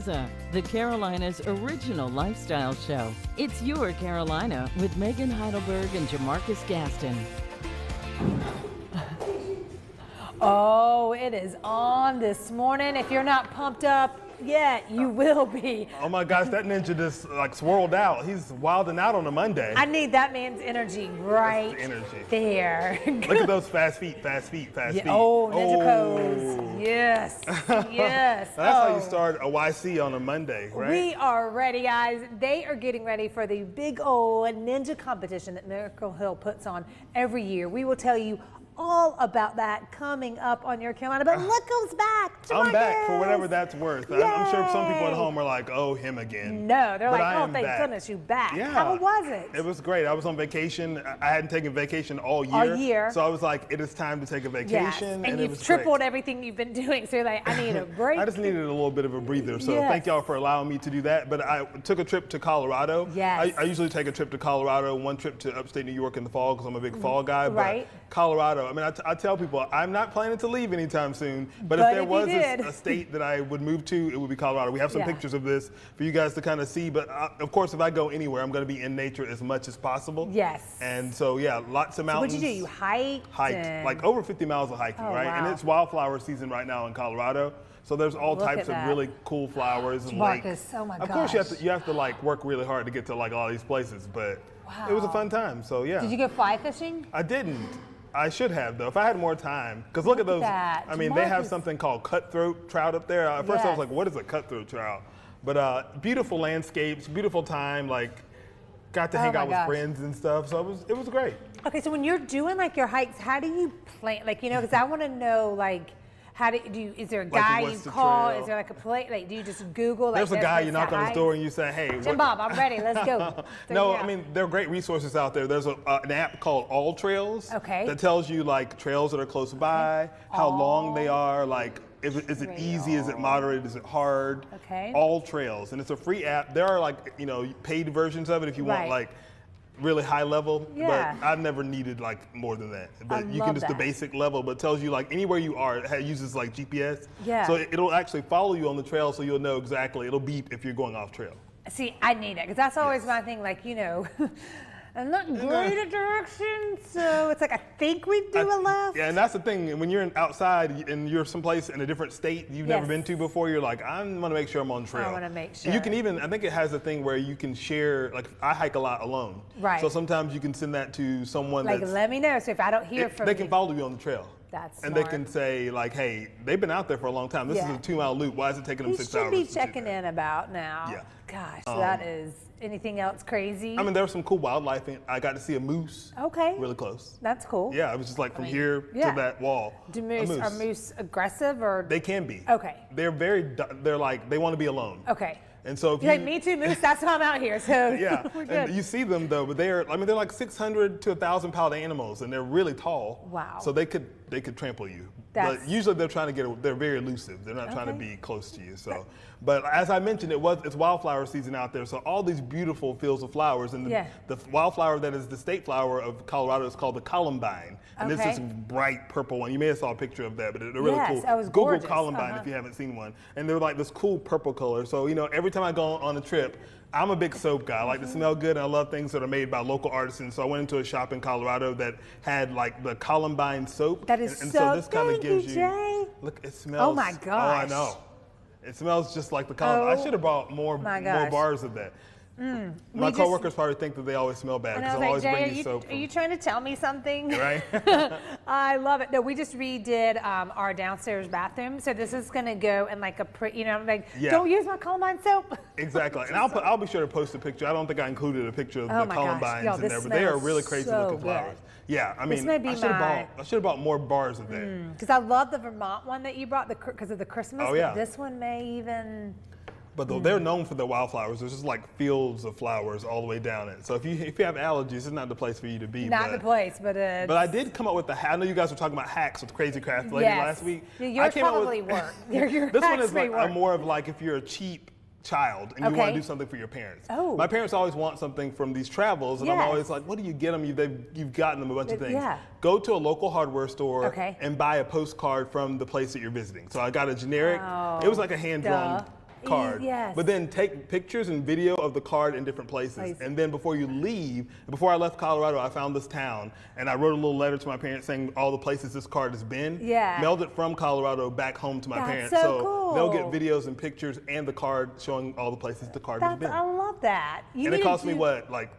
The Carolinas' original lifestyle show. It's Your Carolina with Megan Heidelberg and Jamarcus Gaston. Oh, it is on this morning. If you're not pumped up yet, you will be. Oh my gosh, that ninja just like swirled out. He's wilding out on a Monday. I need that man's energy right there. Look at those fast feet, fast feet, fast feet. Oh, ninja pose. Yes, yes. That's how you start a YC on a Monday, right? We are ready, guys. They are getting ready for the big old ninja competition that Miracle Hill puts on every year. We will tell you all about that coming up on Your Carolina. But look who's back. I'm back for whatever that's worth. I'm sure some people at home are like, oh, him again. No, they're but like, oh, thank goodness you back. Yeah. How was it? It was great. I was on vacation. I hadn't taken vacation all year. All year. So I was like, it is time to take a vacation. Yes. And it you've was tripled great. everything you've been doing. So you're like, I need a break. I just needed a little bit of a breather. So thank y'all for allowing me to do that. But I took a trip to Colorado. Yes. I usually take a trip to Colorado, one trip to upstate New York in the fall because I'm a big fall guy. Right. But Colorado, I mean, I tell people I'm not planning to leave anytime soon. But if there was a state that I would move to, it would be Colorado. We have some pictures of this for you guys to kind of see. But of course, if I go anywhere, I'm going to be in nature as much as possible. Yes. And so, yeah, lots of mountains. What'd you do? You hiked? Like over 50 miles of hiking, right? Wow. And it's wildflower season right now in Colorado. So there's all types of really cool flowers and lakes. Oh my gosh. Of course, you have to like work really hard to get to like all these places, but it was a fun time. So yeah. Did you go fly fishing? I didn't. I should have though, if I had more time. Because look at those. I mean, they have something called cutthroat trout up there. At first I was like, what is a cutthroat trout? But beautiful landscapes, beautiful time. Like, got to hang out with friends and stuff. So it was great. Okay, so when you're doing like your hikes, how do you plan? Like, you know, because I want to know like. How do you, is there a guy you call? Is there like a plate? Like, do you just Google? Like, there's a guy you knock on his door and you say, hey. Jim Bob, I'm ready, let's go. No, I mean, there are great resources out there. There's an app called All Trails that tells you like trails that are close by, how long they are, like, is it easy, is it moderate, is it hard? All Trails, and it's a free app. There are like, you know, paid versions of it if you want like, really high level, but I've never needed like more than that. But you can just the basic level, but it tells you like anywhere you are, it uses like GPS. So it'll actually follow you on the trail so you'll know exactly, it'll beep if you're going off trail. See, I need it, because that's always my thing, like, you know, I'm not great at directions, so it's like, I think we do a left. Yeah, and that's the thing, when you're outside and you're someplace in a different state you've never been to before, you're like, I'm gonna make sure I'm on trail. I wanna make sure. And you can even, I think it has a thing where you can share, like I hike a lot alone. Right. So sometimes you can send that to someone like, let me know, so if I don't hear from you. They can follow you on the trail. That's and they can say like, hey, they've been out there for a long time. This is a 2-mile loop. Why is it taking them 6 hours? You should be checking in about now. Yeah. Gosh, that is, anything else crazy? I mean, there was some cool wildlife. I got to see a moose. Okay. Really close. That's cool. Yeah, it was just like from here to that wall. Are moose aggressive or? They can be. Okay. They're like, they want to be alone. Okay. And so if you're like, me too, moose, that's why I'm out here, so yeah, we're good. And you see them though, but they're like 600 to 1,000 pound animals, and they're really tall. Wow. So they could trample you. But usually they're trying to they're very elusive. They're not trying to be close to you. So, but as I mentioned, it's wildflower season out there. So all these beautiful fields of flowers, and the wildflower that is the state flower of Colorado is called the columbine. And it's this bright purple one. You may have saw a picture of that, but they're really cool. That was Google gorgeous. columbine if you haven't seen one. And they're like this cool purple color. So, you know, every time I go on a trip, I'm a big soap guy. I like to smell good, and I love things that are made by local artisans. So I went into a shop in Colorado that had like the columbine soap. That is and so this kind of gives Jay. Look, it smells. Oh my gosh. Oh, I know. It smells just like the columbine. I should have bought more bars of that. My coworkers probably think that they always smell bad because I always bring you soap. Are you trying to tell me something? Right. I love it. No, we just redid our downstairs bathroom, so this is gonna go in like a don't use my columbine soap. Exactly, and I'll be sure to post a picture. I don't think I included a picture of the columbines in there, but they are really crazy looking flowers. Yeah, I mean, I should have bought more bars of that. Because I love the Vermont one that you brought because of the Christmas. Oh yeah. But this one may even. But they're known for their wildflowers. There's just like fields of flowers all the way down it. So if you have allergies, it's not the place for you to be. Not the place, but But I did come up with I know you guys were talking about hacks with Crazy Craft Lady last week. Yours probably work. This one is like more of like if you're a cheap child and you want to do something for your parents. Oh. My parents always want something from these travels, and I'm always like, what do you get them? You've gotten them a bunch of things. Go to a local hardware store and buy a postcard from the place that you're visiting. So I got a generic. It was like a hand-drawn card. Yes. But then take pictures and video of the card in different places. And then before you leave, before I left Colorado, I found this town and I wrote a little letter to my parents saying all the places this card has been. Yeah. Mailed it from Colorado back home to my parents. So cool. They'll get videos and pictures and the card showing all the places the card has been. I love that. And it cost me what, like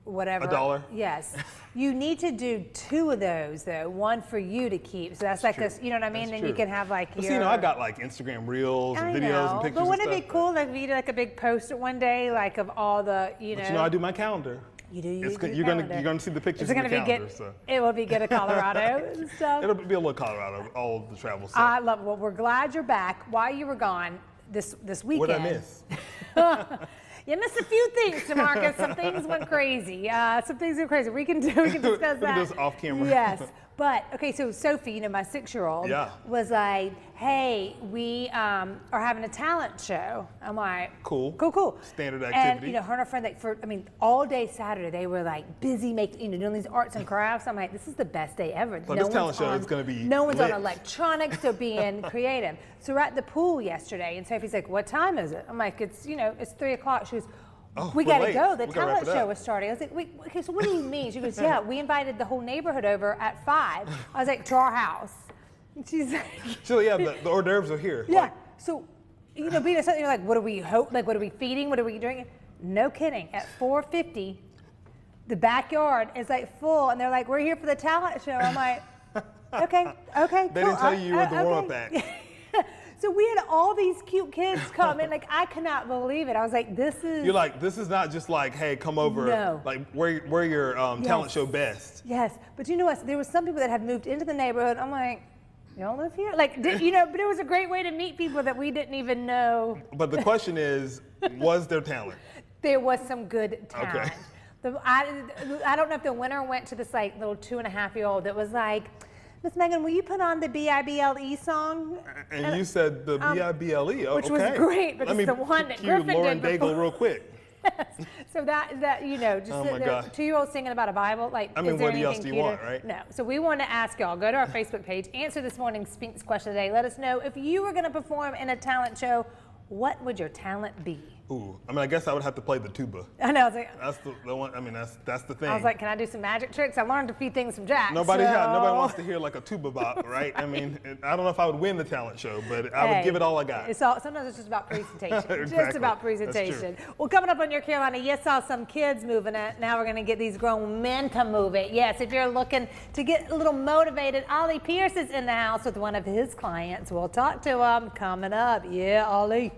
whatever. $1? Yes. You need to do 2 of those though, one for you to keep. So that's like you know what I mean? Then you can have like your... See, you know, I got like Instagram reels and videos and pictures. But wouldn't and it be cool if you did like a big poster one day, like of all the, you know... But you know, I do my calendar. You do. You're gonna see the pictures in the calendar. It will be good at Colorado and stuff. It'll be a little Colorado, all of the travel stuff. I love it. Well, we're glad you're back. While you were gone this weekend. What did I miss? You missed a few things, DeMarcus. Some things went crazy. Some things went crazy. We can discuss that. We can do this off camera. Yes. But, okay, so Sophie, you know, my 6-year-old, was like, hey, we are having a talent show. I'm like, cool. Standard activity. And, you know, her and her friend, like, all day Saturday, they were like busy doing these arts and crafts. I'm like, this is the best day ever. But this talent show is going to be No one's lit. on electronics, they're being creative. So we're at the pool yesterday, and Sophie's like, what time is it? I'm like, it's 3 o'clock. She goes, we gotta go. The talent show was starting. I was like, wait, okay, so what do you mean? She goes, yeah, we invited the whole neighborhood over at 5. I was like, to our house. And she's like, yeah, the hors d'oeuvres are here. Yeah. So, you know, being something, you're like, what are we feeding? What are we drinking? No kidding. At 4:50, the backyard is like full, and they're like, we're here for the talent show. I'm like, okay, They didn't tell you were the warm-up act. So we had all these cute kids come in, like I could not believe it. I was like, this is... You're like, this is not just like, hey, come over, like we're your talent show best. Yes, but you know what? There were some people that had moved into the neighborhood. I'm like, y'all live here? Like, but it was a great way to meet people that we didn't even know. But the question is, was there talent? There was some good talent. Okay. I don't know if the winner went to this like little 2.5-year-old that was like, Miss Megan, will you put on the B-I-B-L-E song? And you said the B-I-B-L-E, which was great, but it's the one that Griffin did Lauren before. Daigle real quick. So that you know, just the 2-year-old singing about a Bible, like, I mean, is there what else anything do you cuter? want, right? No. So we want to ask y'all, go to our Facebook page, answer this morning's Spinks question today. Let us know if you were going to perform in a talent show, what would your talent be? Ooh, I mean, I guess I would have to play the tuba. I know. I was like, that's the one. I mean, that's the thing. I was like, can I do some magic tricks? I learned a few things from Jack. Nobody wants to hear like a tuba bop, right? I mean, I don't know if I would win the talent show, but I would give it all I got. Sometimes it's just about presentation. Exactly. Just about presentation. Well, coming up on Your Carolina, you saw some kids moving it. Now we're going to get these grown men to move it. Yes, if you're looking to get a little motivated, Ollie Pierce is in the house with one of his clients. We'll talk to him coming up. Yeah, Ollie.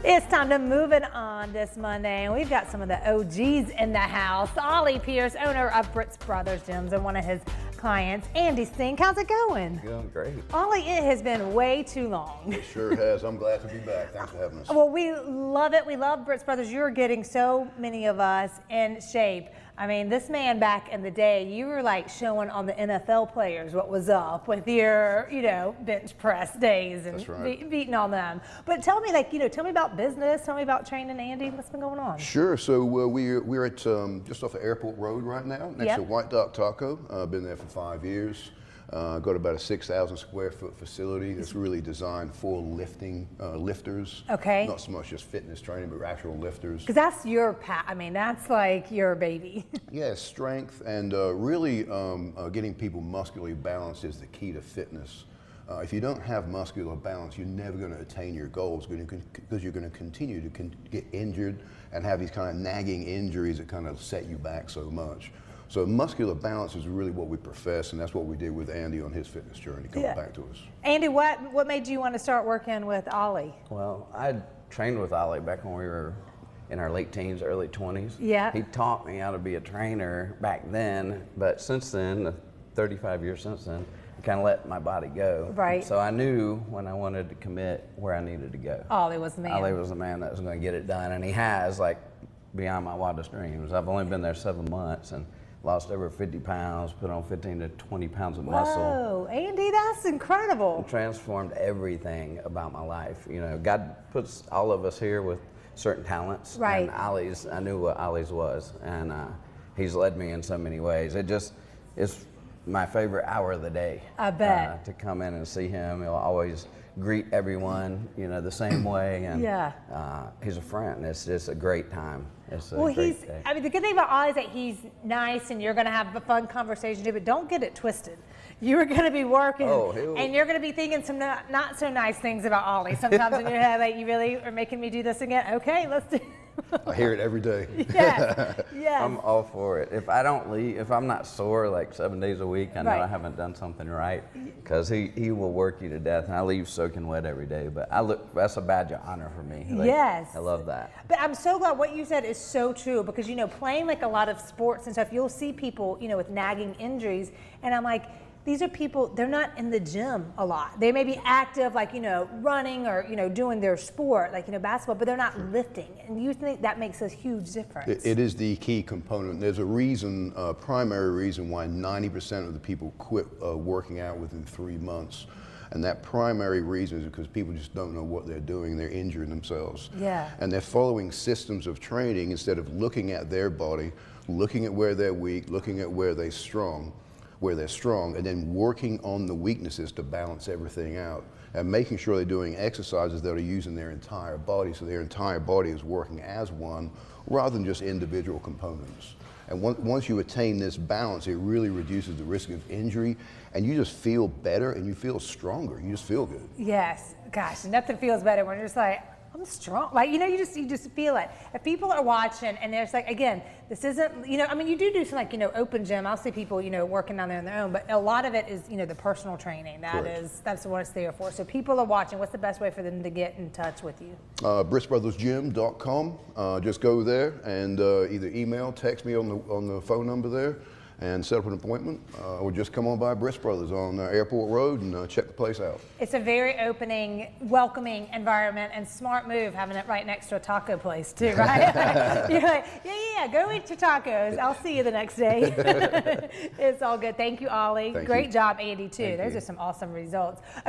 It's time to move it on this Monday, and we've got some of the OGs in the house. Ollie Pierce, owner of Brit's Brothers Gyms, and one of his clients, Andy Sink. How's it going? Going great. Ollie, it has been way too long. It sure has. I'm glad to be back. Thanks for having us. Well, we love it. We love Brit's Brothers. You're getting so many of us in shape. I mean, this man back in the day, you were like showing on the NFL players what was up with your, bench press days and That's right. beating on them. But tell me, tell me about business. Tell me about training Andy. What's been going on? Sure. So we're at just off of Airport Road right now, next to White Dog Taco. Been there for 5 years. Got about a 6,000 square foot facility that's really designed for lifters. Okay. Not so much just fitness training, but actual lifters. Because that's your that's like your baby. Yeah, strength and really getting people muscularly balanced is the key to fitness. If you don't have muscular balance, you're never going to attain your goals because you're going to continue to get injured and have these kind of nagging injuries that kind of set you back so much. So muscular balance is really what we profess, and that's what we did with Andy on his fitness journey, coming back to us. Andy, what made you want to start working with Ollie? Well, I trained with Ollie back when we were in our late teens, early 20s. Yeah. He taught me how to be a trainer back then, but since then, 35 years since then, I kind of let my body go. Right. So I knew when I wanted to commit where I needed to go. Ollie was the man. Ollie was the man that was going to get it done, and he has, like, beyond my wildest dreams. I've only been there 7 months, and lost over 50 pounds, put on 15 to 20 pounds of muscle. Whoa, Andy, that's incredible. It transformed everything about my life. God puts all of us here with certain talents. Right. And I knew what Ollie's was, and he's led me in so many ways. It's my favorite hour of the day. I bet. To come in and see him. He'll always greet everyone, the same way. And he's a friend. It's just a great time. It's a great day. I mean, the good thing about Ollie is that he's nice and you're going to have a fun conversation too, but don't get it twisted. You're going to be working and you're going to be thinking some not so nice things about Ollie. Sometimes in your head, like, you really are making me do this again? Okay, let's do it. I hear it every day. Yes, yes. I'm all for it. If I don't leave, if I'm not sore like 7 days a week, I know I haven't done something right, because he will work you to death, and I leave soaking wet every day. But that's a badge of honor for me. Yes. I love that. But I'm so glad what you said is so true, because playing like a lot of sports and stuff, you'll see people with nagging injuries, and I'm like, these are people, they're not in the gym a lot. They may be active, like, running or, doing their sport, like, basketball, but they're not lifting. And you think that makes a huge difference. It is the key component. There's a primary reason why 90% of the people quit working out within 3 months. And that primary reason is because people just don't know what they're doing. They're injuring themselves. Yeah. And they're following systems of training instead of looking at their body, looking at where they're weak, looking at where they're strong, and then working on the weaknesses to balance everything out, and making sure they're doing exercises that are using their entire body, so their entire body is working as one rather than just individual components. And once you attain this balance, it really reduces the risk of injury, and you just feel better and you feel stronger. You just feel good. Yes, gosh, nothing feels better when you're just like, I'm strong. Like, you just feel it. If people are watching and there's like, again, this isn't, I mean, you do some like, open gym. I'll see people, working down there on their own, but a lot of it is, the personal training. That's what it's there for. So people are watching. What's the best way for them to get in touch with you? BritsBrothersGym.com. Just go there and either email, text me on the phone number there, and set up an appointment, or just come on by Brit's Brothers on Airport Road and check the place out. It's a very opening, welcoming environment, and smart move having it right next to a taco place too, right? You're like, yeah, go eat your tacos. I'll see you the next day. It's all good. Thank you, Ollie. Great job, Andy, too. Those are some awesome results. Okay.